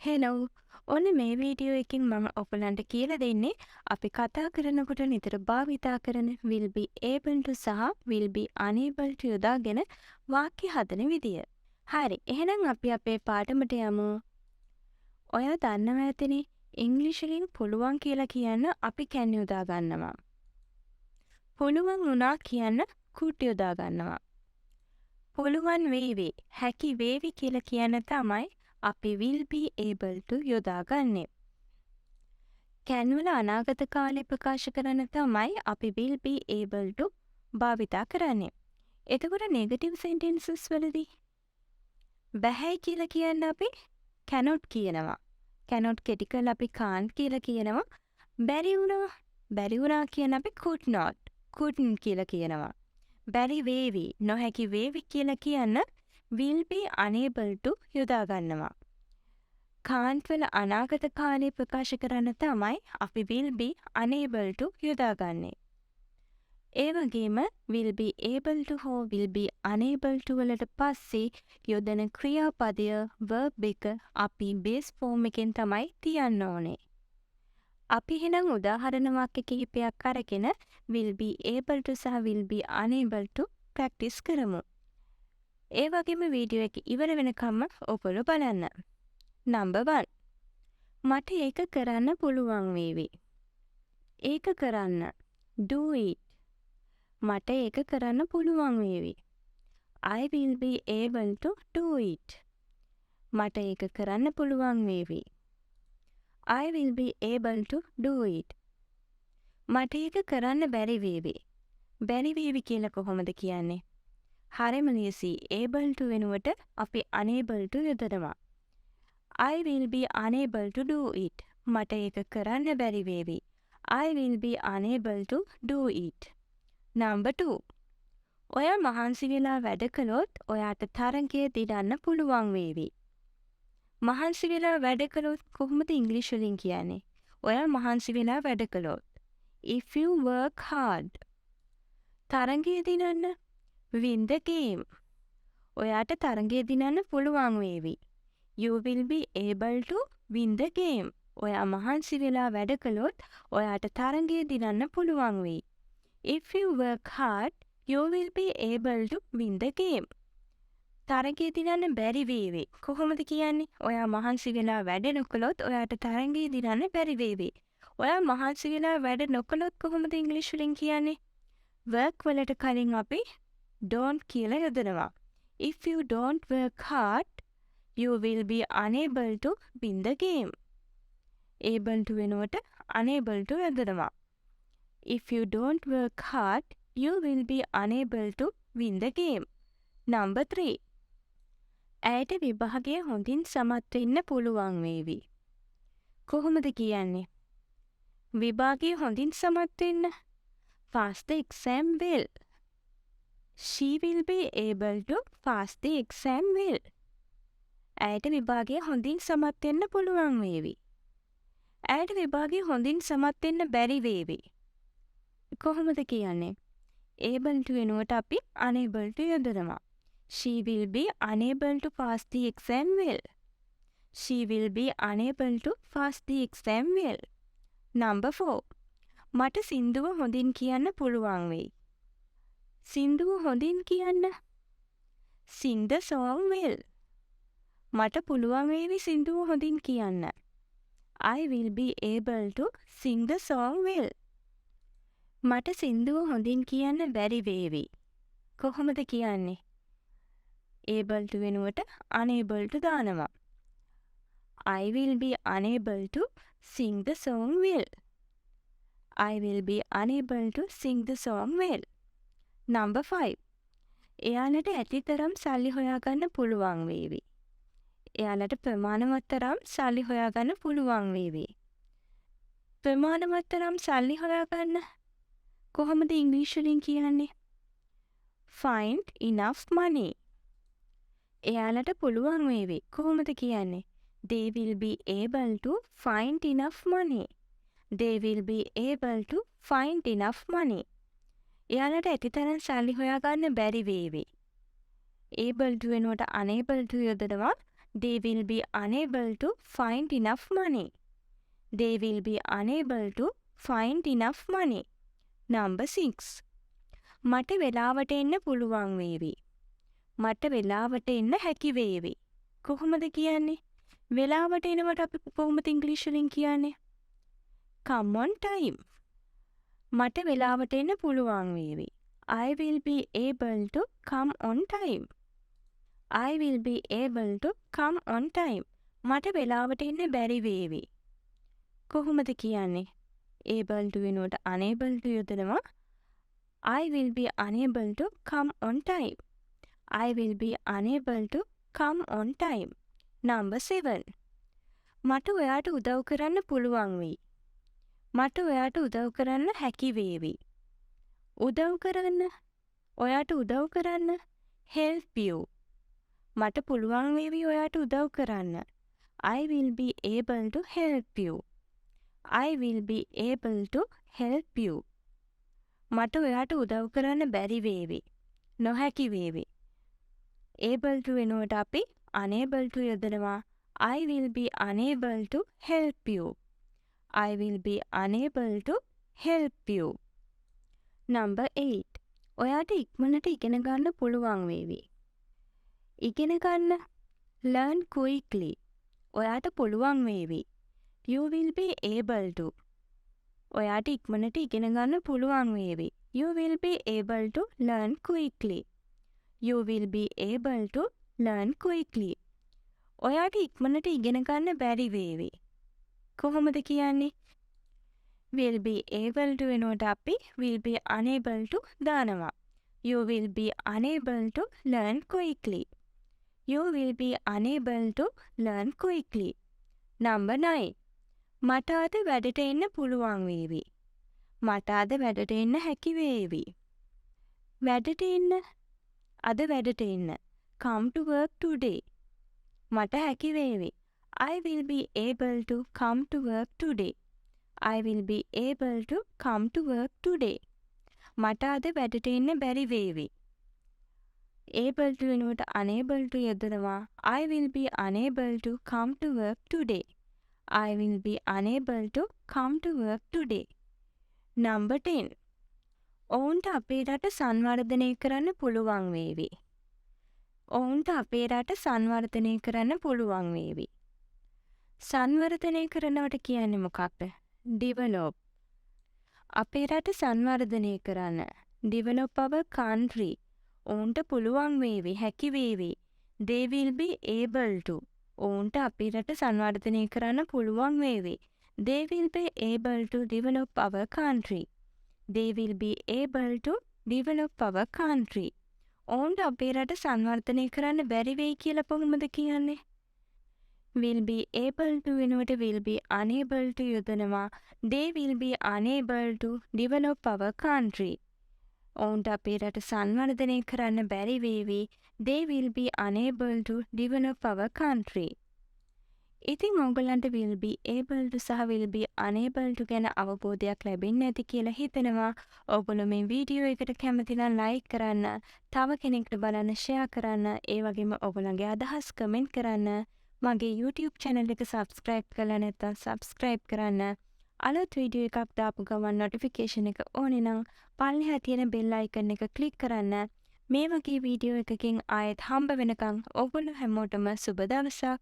Hello ඔන්න මේ video එකකින් මම ඔයගලන්ට කියලා දෙන්නේ අපි කතා කරනකොට නිතර භාවිතා කරන will be able to සහ will be unable to යොදාගෙන වාක්‍ය හදන විදිය. හරි, එහෙනම් අපි අපේ පාඩමට යමු. ඔයා දන්නවා ඇතිනේ ඉංග්‍රීසි වලින් පුළුවන් කියලා කියන්න අපි can යොදා ගන්නවා. පුළුවන් වුණා කියන්න could යොදා ගන්නවා. පුළුවන් වේවි, හැකි වේවි කියලා කියන්න තමයි අපි will be able to යොදාගන්නේ. can වල අනාගත කාලය ප්‍රකාශ කරන්න තමයි අපි will be able to භාවිතා කරන්නේ. එතකොට negative sentences වලදී බැහැ කියලා කියන්න අපි cannot කියනවා. cannot කෙටි කරලා අපි can't කියලා කියනවා. බැරි වුණා කියන අපි could not, couldn't කියලා කියනවා. බැරි වේවි, නොහැකි වේවි කියලා කියන්න will be unable to යොදා ගන්නවා. can't වල අනාගත කාලය ප්‍රකාශ කරන්න තමයි අපි will be unable to යොදාගන්නේ. ඒ වගේම will be able to හෝ will be unable to වලට පස්සේ යොදන ක්‍රියාපදය verb එක අපි base form එකෙන් තමයි තියන්න ඕනේ. අපි එහෙනම් උදාහරණ වාක්‍ය කිහිපයක් අරගෙන will be able to සහ will be unable to practice කරමු. ඒ වගේම වීඩියෝ එක ඉවර වෙනකම්ම ඔයගොල්ලෝ බලන්න. Number 1. මට ඒක කරන්න පුළුවන් වේවි. ඒක කරන්න. Do it. මට ඒක කරන්න පුළුවන් වේවි. I will be able to do it. මට ඒක කරන්න පුළුවන් වේවි. I will be able to do it. මට ඒක කරන්න බැරි වේවි. බැරි වේවි කියලා කොහොමද කියන්නේ? හරිම ලේසි. able to වෙනුවට අපි unable to යොදනවා. I will be unable to do it. මට ඒක කරන්න බැරි වේවි. I will be unable to do it. Number 2. ඔයා මහන්සි වෙලා වැඩ කළොත් ඔයාට තරගය දිනන්න පුළුවන් වේවි. මහන්සි වෙලා වැඩ කළොත් කොහොමද ඉංග්‍රීසි වලින් කියන්නේ? ඔයා මහන්සි වෙලා වැඩ කළොත්. If you work hard. තරගය දිනන්න. Win the game. ඔයාට තරගය දිනන්න පුළුවන් වේවි. You will be able to win the game. ඔයා මහන්සි වෙලා වැඩ කළොත් ඔයාට තරගය දිනන්න පුළුවන් වෙයි. If you work hard, you will be able to win the game. තරගය දිනන්න බැරි වේවි. කොහොමද කියන්නේ? ඔයා මහන්සි වෙලා වැඩ නොකළොත් ඔයාට තරගය දිනන්න බැරි වේවි. ඔයා මහන්සි වෙලා වැඩ නොකළොත් කොහොමද ඉංග්‍රීසි වලින් කියන්නේ? work වලට කලින් අපි don't කියලා යොදනවා. If you don't work hard, you will be unable to win the game. able to වෙනුවට unable to යොදනවා. If you don't work hard, you will be unable to win the game. Number 3. ඇයට විභාගය හොඳින් සමත් වෙන්න පුළුවන් වේවි. කොහොමද කියන්නේ? විභාගය හොඳින් සමත් වෙන්න. Pass the exam well. She will be able to pass the exam well. ඇයට විභාගය හොඳින් සමත් වෙන්න පුළුවන් වේවි. ඇයට විභාගය හොඳින් සමත් වෙන්න බැරි වේවි. කොහොමද කියන්නේ? able to වෙනුවට අපි unable to යොදනවා. She will be unable to pass the exam well. She will be unable to pass the exam well. Number 4. මට සින්දුව හොඳින් කියන්න පුළුවන් වෙයි. සින්දුව හොඳින් කියන්න. Sing the song well. මට පුළුවන් වේවි සින්දුව හොඳින් කියන්න. I will be able to sing the song well. මට සින්දුව හොඳින් කියන්න බැරි වේවි. කොහොමද කියන්නේ? able to වෙනුවට unable to දානවා. I will be unable to sing the song well. I will be unable to sing the song well. Number 5. එයාලට ඇතිතරම් සල්ලි හොයාගන්න පුළුවන් වේවි. එයාලට ප්‍රමාණවත් තරම් සල්ලි හොයාගන්න පුළුවන් වේවි. ප්‍රමාණවත් තරම් සල්ලි හොයාගන්න කොහොමද ඉංග්‍රීසි වලින් කියන්නේ? Find enough money. එයාලට පුළුවන් වේවි. කොහොමද කියන්නේ? They will be able to find enough money. They will be able to find enough money. එයාලට ඇතිතරම් සල්ලි හොයාගන්න බැරි වේවි. able to වෙනුවට unable to යොදනවා. They will be unable to find enough money. They will be unable to find enough money. Number 6. මට වෙලාවට එන්න පුළුවන් වේවි. මට වෙලාවට එන්න හැකි වේවි. කොහොමද කියන්නේ? වෙලාවට එනවට අපි කොහොමද ඉංග්‍රීසි වලින් කියන්නේ? Come on time. මට වෙලාවට එන්න පුළුවන් වේවි. I will be able to come on time. I will be able to come on time. මට වෙලාවට එන්න බැරි වේවි. කොහොමද කියන්නේ? able to වෙනුවට unable to යොදනවා. I will be unable to come on time. I will be unable to come on time. Number 7. මට ඔයාට උදව් කරන්න පුළුවන් වෙයි. මට ඔයාට උදව් කරන්න හැකි වේවි. උදව් කරන්න. ඔයාට උදව් කරන්න. help you. මට පුළුවන් වේවි ඔයාට උදව් කරන්න. I will be able to help you. I will be able to help you. මට ඔයාට උදව් කරන්න බැරි වේවි. නොහැකි වේවි. able to වෙනුවට අපි unable to යොදනවා. I will be unable to help you. I will be unable to help you. Number 8. ඔයාට ඉක්මනට ඉගෙන ගන්න පුළුවන් වේවි. ඉගෙන ගන්න. Learn quickly. ඔයාට පුළුවන් වේවි. You will be able to. ඔයාට ඉක්මනට ඉගෙන ගන්න පුළුවන් වේවි. You will be able to learn quickly. You will be able to learn quickly. ඔයාට ඉක්මනට ඉගෙන ගන්න බැරි වේවි. කොහොමද කියන්නේ? will be able to වෙනුවට අපි will be unable to දානවා. You will be unable to learn quickly. You will be unable to learn quickly. Number 9. මට අද වැඩට එන්න පුළුවන් වේවි. මට අද වැඩට එන්න හැකි වේවි. වැඩට එන්න. අද වැඩට එන්න. Come to work today. මට හැකි වේවි. I will be able to come to work today. I will be able to come to work today. මට අද වැඩට එන්න බැරි වේවි. able to වෙනුවට unable to යොදනවා. I will be unable to come to work today. I will be unable to come to work today. Number 10. ඔවුන්ට අපේ රට සංවර්ධනය කරන්න පුළුවන් වේවි. ඔවුන්ට අපේ රට සංවර්ධනය කරන්න පුළුවන් වේවි. සංවර්ධනය කරනවට කියන්නේ මොකක්ද? Develop. අපේ රට සංවර්ධනය කරන්න. Develop our country. ඔවුන්ට පුළුවන් වේවි, හැකි වේවි. They will be able to. ඔවුන්ට අපේ රට සංවර්ධනය කරන්න පුළුවන් වේවි. They will be able to develop our country. They will be able to develop our country. ඔවුන්ට අපේ රට සංවර්ධනය කරන්න බැරි වෙයි කියලා කොහොමද කියන්නේ? will be able to වෙනුවට will be unable to යොදනවා. They will be unable to develop our country. ඔවුන්ට අපේ රට සංවර්ධනය කරන්න බැරි වේවි. They will be unable to develop our country. ඉතින් ඔයගොල්ලන්ට will be able to සහ will be unable to ගැන අවබෝධයක් ලැබෙන්නේ නැති කියලා හිතනවා. ඔයගොල්ලෝ මේ වීඩියෝ එකට කැමති නම් like කරන්න, තව කෙනෙක්ට බලන්න share කරන්න, ඒ වගේම ඔයගොල්ලන්ගේ අදහස් comment කරන්න. මගේ YouTube channel එක subscribe කරලා නැත්නම් subscribe කරන්න. අලුත් වීඩියෝ එකක් දාපු ගමන් notification එක ඕනේ නම් පල්ලෙහා තියෙන bell icon එක click කරන්න. මේ වගේ වීඩියෝ එකකින් ආයෙත් හම්බ වෙනකන් ඔයගොල්ලෝ හැමෝටම සුබ දවසක්.